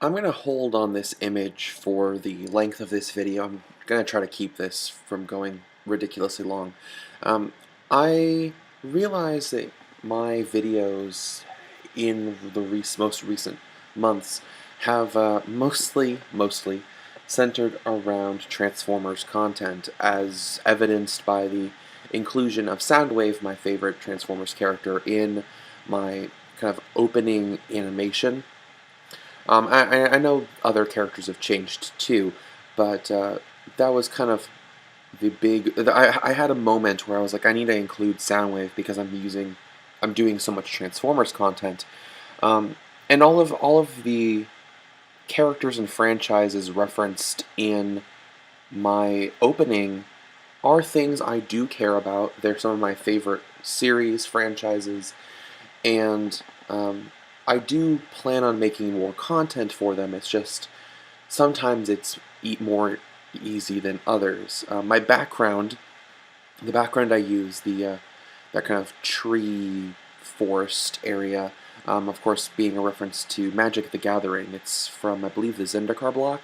I'm going to hold on this image for the length of this video. I'm going to try to keep this from going ridiculously long. Um, I realize that my videos in the most recent months have mostly centered around Transformers content, as evidenced by the inclusion of Soundwave, my favorite Transformers character, in my kind of opening animation. I know other characters have changed too, but that was kind of the big. I had a moment where I was like, I need to include Soundwave because I'm doing so much Transformers content, um, and all of the characters and franchises referenced in my opening are things I do care about. They're some of my favorite series, franchises, and I do plan on making more content for them. It's just sometimes it's more easy than others. The background I use, the that kind of tree forest area, of course, being a reference to Magic the Gathering. It's from, I believe, the Zendikar block.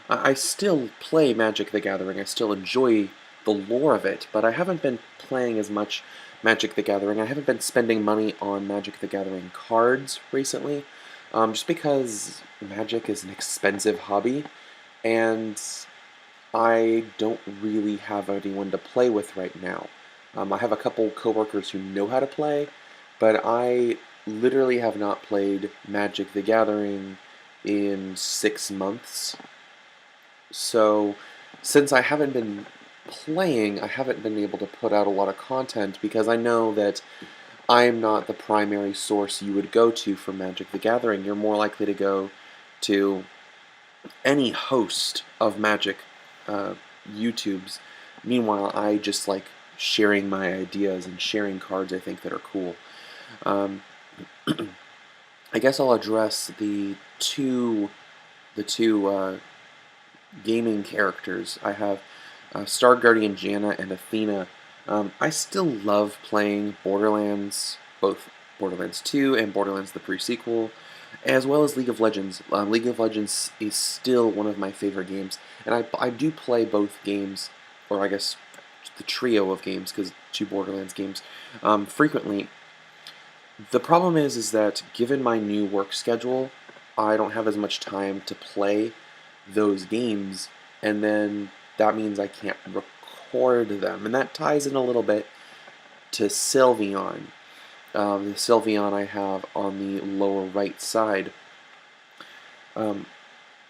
I still play Magic the Gathering. I still enjoy the lore of it, but I haven't been playing as much Magic the Gathering. I haven't been spending money on Magic the Gathering cards recently, just because Magic is an expensive hobby, and I don't really have anyone to play with right now. I have a couple coworkers who know how to play, but I literally have not played Magic the Gathering in 6 months. So, since I haven't been playing, I haven't been able to put out a lot of content because I know that I'm not the primary source you would go to for Magic the Gathering. You're more likely to go to any host of Magic uh, YouTubes. Meanwhile, I just like sharing my ideas and sharing cards I think that are cool. Um, I guess I'll address the two gaming characters. I have Star Guardian Janna and Athena. I still love playing Borderlands, both Borderlands 2 and Borderlands the pre-sequel, as well as League of Legends. League of Legends is still one of my favorite games, and I do play both games, or I guess the trio of games, because two Borderlands games, frequently. The problem is that given my new work schedule, I don't have as much time to play those games, and then that means I can't record them, and that ties in a little bit to Sylveon. The Sylveon I have on the lower right side. Um,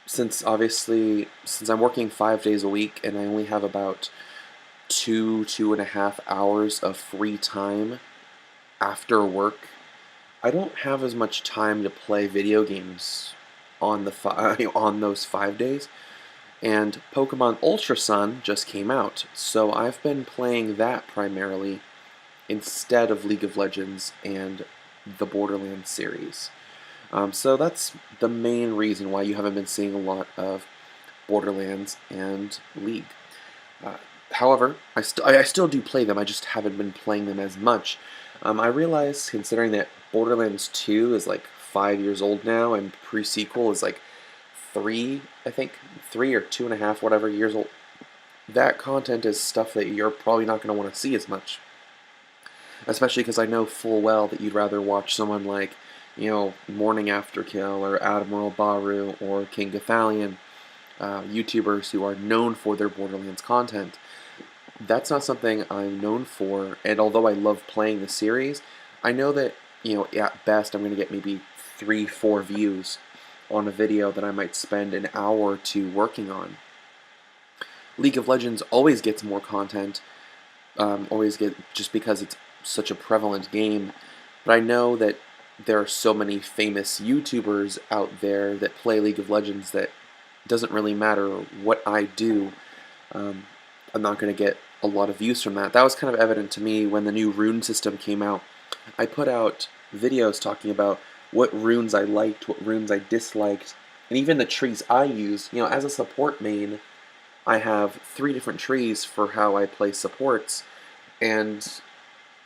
since I'm working 5 days a week and I only have about 2.5 hours of free time after work, I don't have as much time to play video games on on those 5 days. And Pokemon Ultra Sun just came out, so I've been playing that primarily instead of League of Legends and the Borderlands series. So that's the main reason why you haven't been seeing a lot of Borderlands and League. Uh, However, I still do play them. I just haven't been playing them as much. I realize, considering that Borderlands 2 is like 5 years old now, and pre-sequel is like three, I think, 3 or 2.5, whatever years old. That content is stuff that you're probably not going to want to see as much. Especially because I know full well that you'd rather watch someone like, Morning After Kill or Admiral Baru or King Gothalion, YouTubers who are known for their Borderlands content. That's not something I'm known for, and although I love playing the series, I know that, at best I'm going to get maybe 3, 4 views on a video that I might spend an hour or two working on. League of Legends always gets more content, just because it's such a prevalent game, but I know that there are so many famous YouTubers out there that play League of Legends that it doesn't really matter what I do, um, I'm not going to get a lot of views from that. That was kind of evident to me when the new rune system came out. I put out videos talking about what runes I liked, what runes I disliked, and even the trees I use. As a support main, I have 3 different trees for how I play supports, and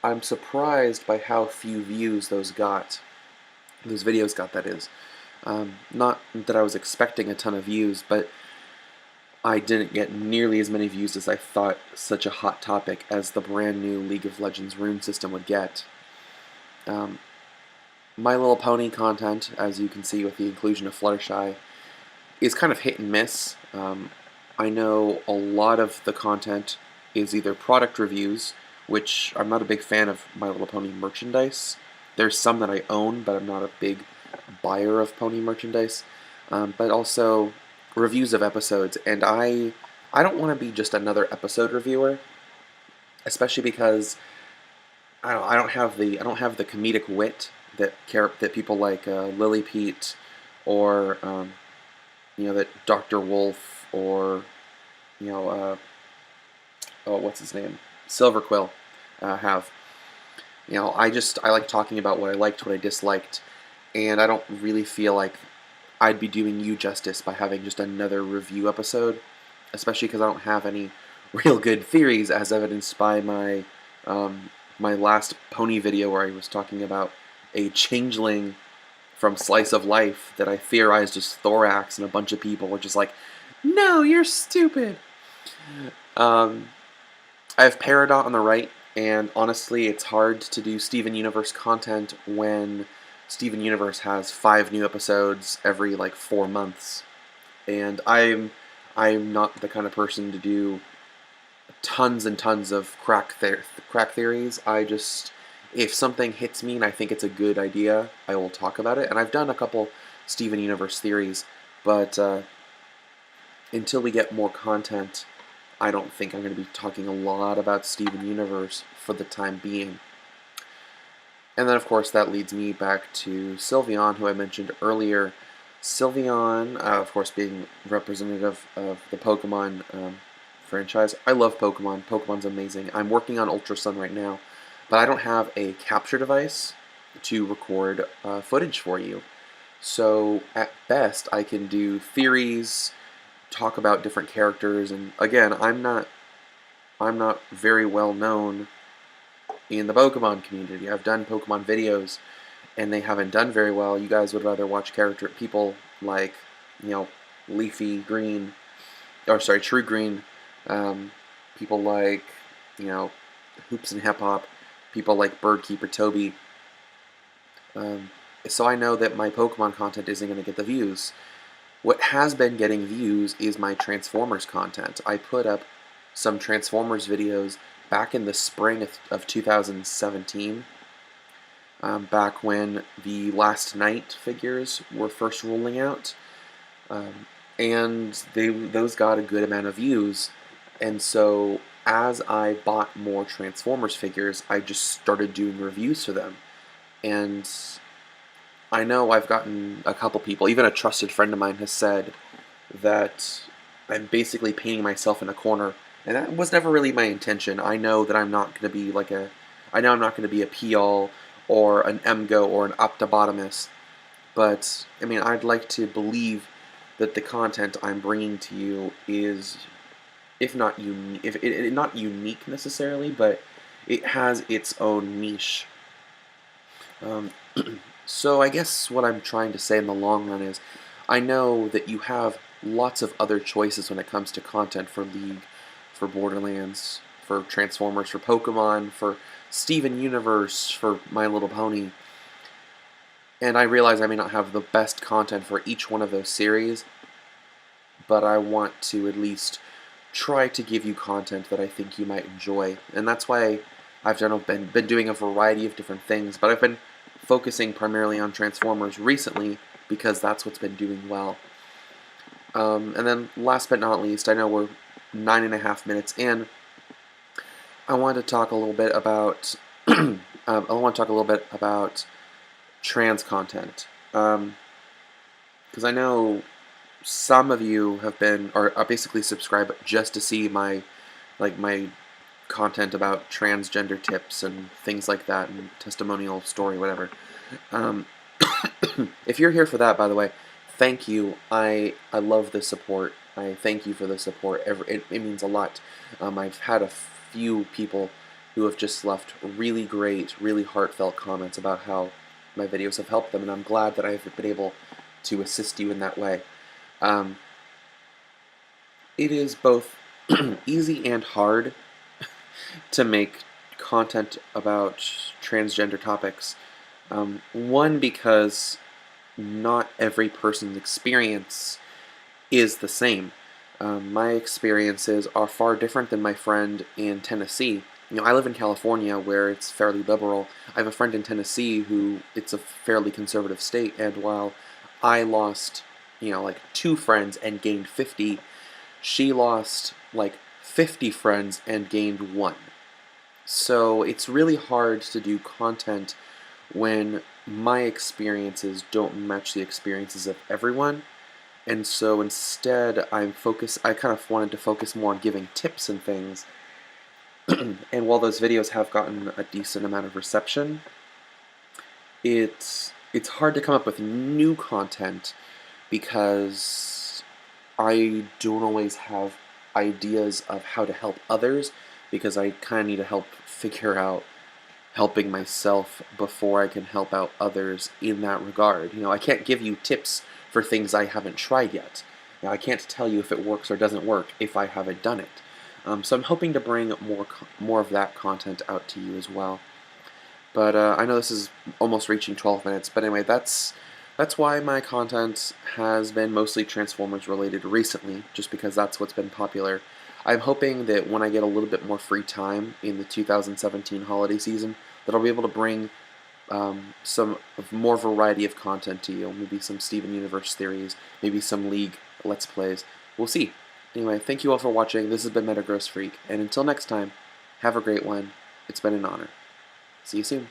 I'm surprised by how few views those videos got, that is. Not that I was expecting a ton of views, but I didn't get nearly as many views as I thought such a hot topic as the brand new League of Legends rune system would get. Um, My Little Pony content, as you can see with the inclusion of Fluttershy, is kind of hit and miss. I know a lot of the content is either product reviews, which I'm not a big fan of My Little Pony merchandise. There's some that I own, but I'm not a big buyer of pony merchandise. But also reviews of episodes, and I don't want to be just another episode reviewer, especially because I don't have the comedic wit that people like Lily Pete or that Dr. Wolf or you know oh, what's his name, Silverquill have. I like talking about what I liked, what I disliked, and I don't really feel like I'd be doing you justice by having just another review episode, especially because I don't have any real good theories, as evidenced by my last pony video where I was talking about a changeling from Slice of Life that I theorized as Thorax, and a bunch of people were just like, "No, you're stupid." Um, I have Peridot on the right, and honestly, it's hard to do Steven Universe content when Steven Universe has 5 new episodes every like 4 months, and I'm not the kind of person to do tons and tons of crack theories. If something hits me and I think it's a good idea, I will talk about it. And I've done a couple Steven Universe theories, but until we get more content, I don't think I'm going to be talking a lot about Steven Universe for the time being. And then, of course, that leads me back to Sylveon, who I mentioned earlier. Sylveon, of course, being representative of the Pokemon franchise. I love Pokemon. Pokemon's amazing. I'm working on Ultra Sun right now, but I don't have a capture device to record footage for you. So at best, I can do theories, talk about different characters, and again, I'm not very well known in the Pokemon community. I've done Pokemon videos, and they haven't done very well. You guys would rather watch people like, Leafy Green, or sorry, True Green, people like, Hoops and Hip Hop, people like Birdkeeper Toby. So I know that my Pokemon content isn't going to get the views. What has been getting views is my Transformers content. I put up some Transformers videos back in the spring of 2017, back when the Last Knight figures were first rolling out, and those got a good amount of views. And so as I bought more Transformers figures, I just started doing reviews for them. And I know I've gotten a couple people, even a trusted friend of mine has said that I'm basically painting myself in a corner, and that was never really my intention. I know that I'm not going to be I'm not going to be a P-All or an Emgo or an Optobotomist, but I mean, I'd like to believe that the content I'm bringing to you is, if not not unique necessarily, but it has its own niche. So I guess what I'm trying to say in the long run is, I know that you have lots of other choices when it comes to content for League, for Borderlands, for Transformers, for Pokemon, for Steven Universe, for My Little Pony. And I realize I may not have the best content for each one of those series, but I want to at least try to give you content that I think you might enjoy. And that's why I've been doing a variety of different things, but I've been focusing primarily on Transformers recently because that's what's been doing well. And then last but not least, I know we're 9.5 minutes in. I want to talk a little bit about trans content, because I know some of you are basically subscribed just to see my content about transgender tips and things like that, and testimonial story, whatever. If you're here for that, by the way, thank you. I love the support. I thank you for the support. It means a lot. I've had a few people who have just left really great, really heartfelt comments about how my videos have helped them, and I'm glad that I've been able to assist you in that way. Um, it is both easy and hard to make content about transgender topics. One, because not every person's experience is the same. My experiences are far different than my friend in Tennessee. I live in California where it's fairly liberal. I have a friend in Tennessee who it's a fairly conservative state, and while I lost, like 2 friends and gained 50, she lost like 50 friends and gained 1. So it's really hard to do content when my experiences don't match the experiences of everyone. And so instead, I kind of wanted to focus more on giving tips and things. And while those videos have gotten a decent amount of reception, it's hard to come up with new content because I don't always have ideas of how to help others, because I kind of need to help figure out helping myself before I can help out others in that regard. I can't give you tips for things I haven't tried yet. I can't tell you if it works or doesn't work if I haven't done it. So I'm hoping to bring more of that content out to you as well. But I know this is almost reaching 12 minutes, but anyway, that's why my content has been mostly Transformers related recently, just because that's what's been popular. I'm hoping that when I get a little bit more free time in the 2017 holiday season, that I'll be able to bring some more variety of content to you. Maybe some Steven Universe theories, maybe some League Let's Plays. We'll see. Anyway, thank you all for watching. This has been Metagross Freak, and until next time, have a great one. It's been an honor. See you soon.